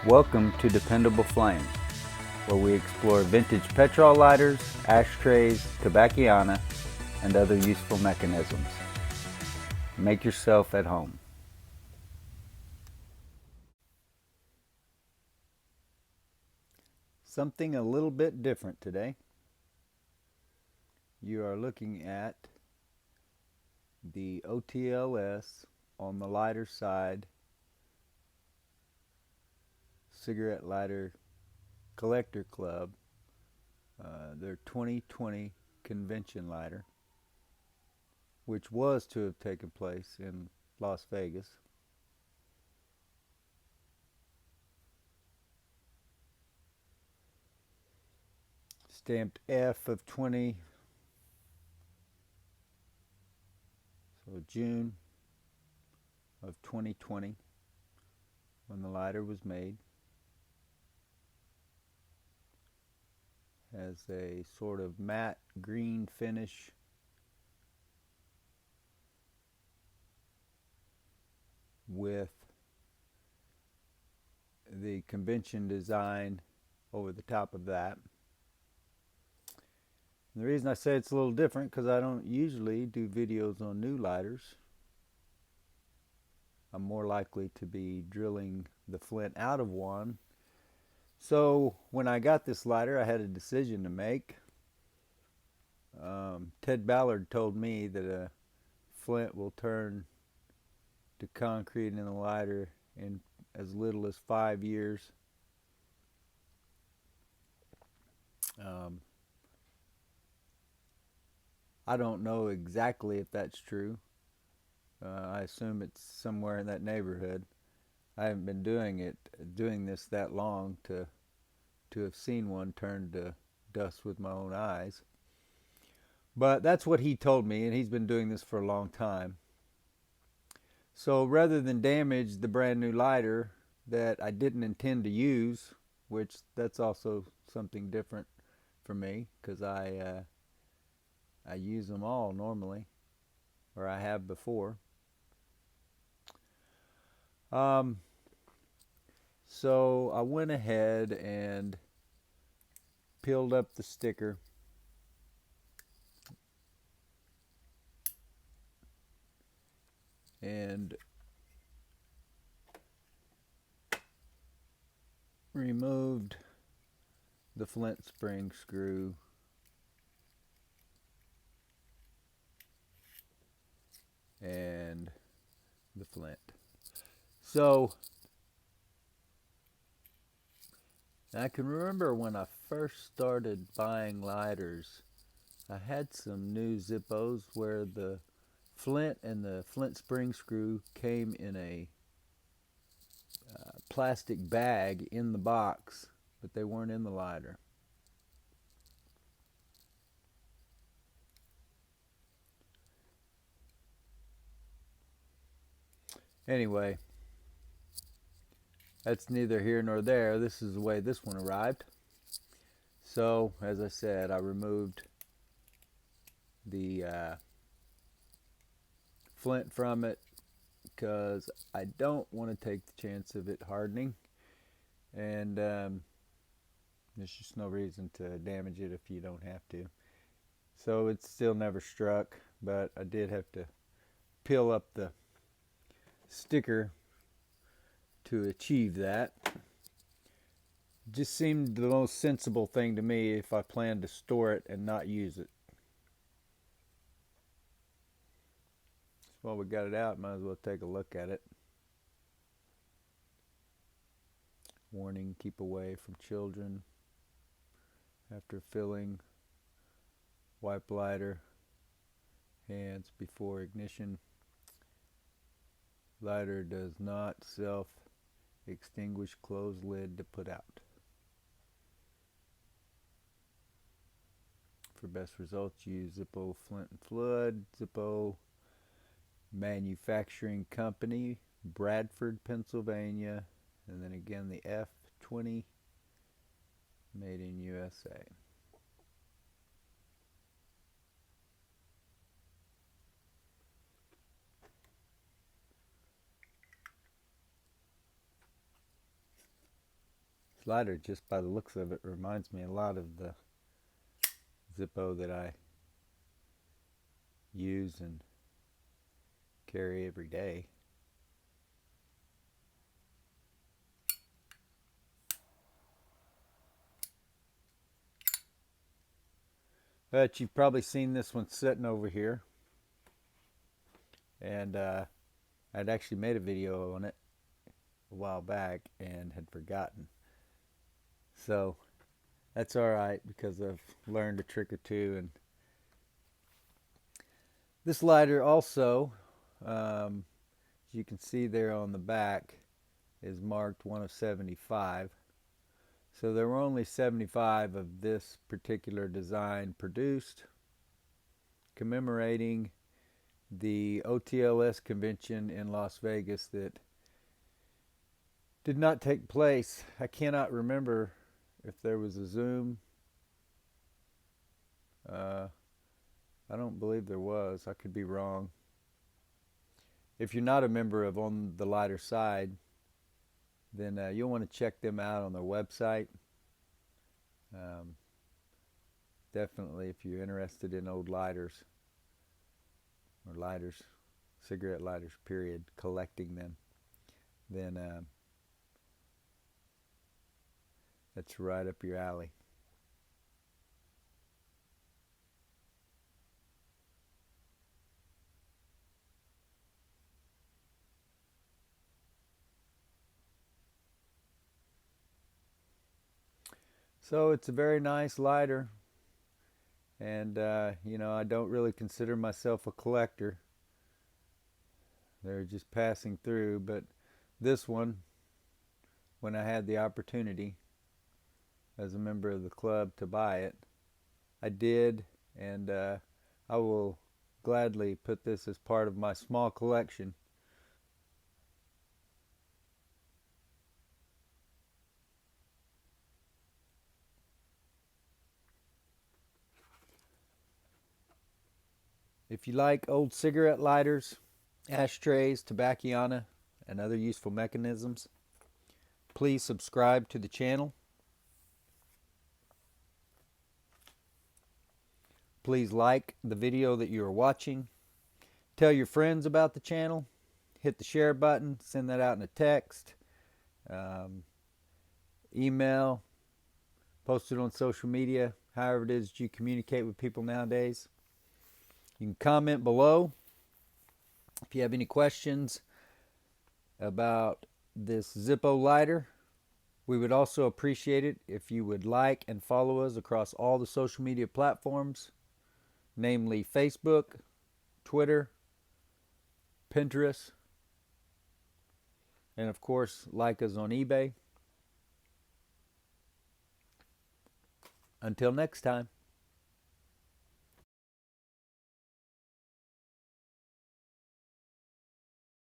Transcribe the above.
Welcome to Dependable Flame, where we explore vintage petrol lighters, ashtrays, tobacciana, and other useful mechanisms. Make yourself at home. Something a little bit different today. You are looking at the OTLS on the lighter side cigarette lighter collector club, their 2020 convention lighter, which was to have taken place in Las Vegas. Stamped F of 20, so June of 2020 when the lighter was made. Has a sort of matte green finish with the convention design over the top of that. And the reason I say it's a little different because I don't usually do videos on new lighters. I'm more likely to be drilling the flint out of one. So when I got this lighter, I had a decision to make. Ted Ballard told me that a flint will turn to concrete in a lighter in as little as 5 years. I don't know exactly if that's true. I assume it's somewhere in that neighborhood. I haven't been doing this that long to have seen one turn to dust with my own eyes. But that's what he told me, and he's been doing this for a long time. So rather than damage the brand new lighter that I didn't intend to use, which that's also something different for me because I use them all normally, or I have before. So I went ahead and peeled up the sticker and removed the flint spring screw and the flint. So I can remember when I first started buying lighters, I had some new Zippos where the flint and the flint spring screw came in a plastic bag in the box, but they weren't in the lighter. Anyway, that's neither here nor there. This is the way this one arrived. So, as I said, I removed the flint from it because I don't want to take the chance of it hardening, and there's just no reason to damage it if you don't have to. So it's still never struck, but I did have to peel up the sticker to achieve that. Just seemed the most sensible thing to me if I plan to store it and not use it. Well, we got it out, might as well take a look at it. Warning, keep away from children after filling. Wipe lighter, hands before ignition. Lighter does not self-extinguish. Close lid to put out. For best results, use Zippo Flint and Fluid. Zippo Manufacturing Company, Bradford, Pennsylvania. And then again the F20, made in USA. This lighter, just by the looks of it, reminds me a lot of the Zippo that I use and carry every day. But you've probably seen this one sitting over here, and I'd actually made a video on it a while back and had forgotten. So that's alright, because I've learned a trick or two. And this lighter also, as you can see there on the back, is marked 1 of 75. So there were only 75 of this particular design produced, commemorating the OTLS convention in Las Vegas that did not take place. I cannot remember if there was a Zoom. I don't believe there was. I could be wrong. If you're not a member of On the Lighter Side, then you'll want to check them out on their website. Definitely, if you're interested in old lighters, or lighters, cigarette lighters, period, collecting them, then that's right up your alley. So it's a very nice lighter, and you know, I don't really consider myself a collector. They're just passing through, but this one, when I had the opportunity as a member of the club to buy it, I did, and I will gladly put this as part of my small collection. If you like old cigarette lighters, ashtrays, tobacconista, and other useful mechanisms, please subscribe to the channel. Please like the video that you are watching. Tell your friends about the channel. Hit the share button. Send that out in a text, email, post it on social media, however it is that you communicate with people nowadays. You can comment below if you have any questions about this Zippo lighter. We would also appreciate it if you would like and follow us across all the social media platforms, namely Facebook, Twitter, Pinterest, and of course, like us on eBay. Until next time.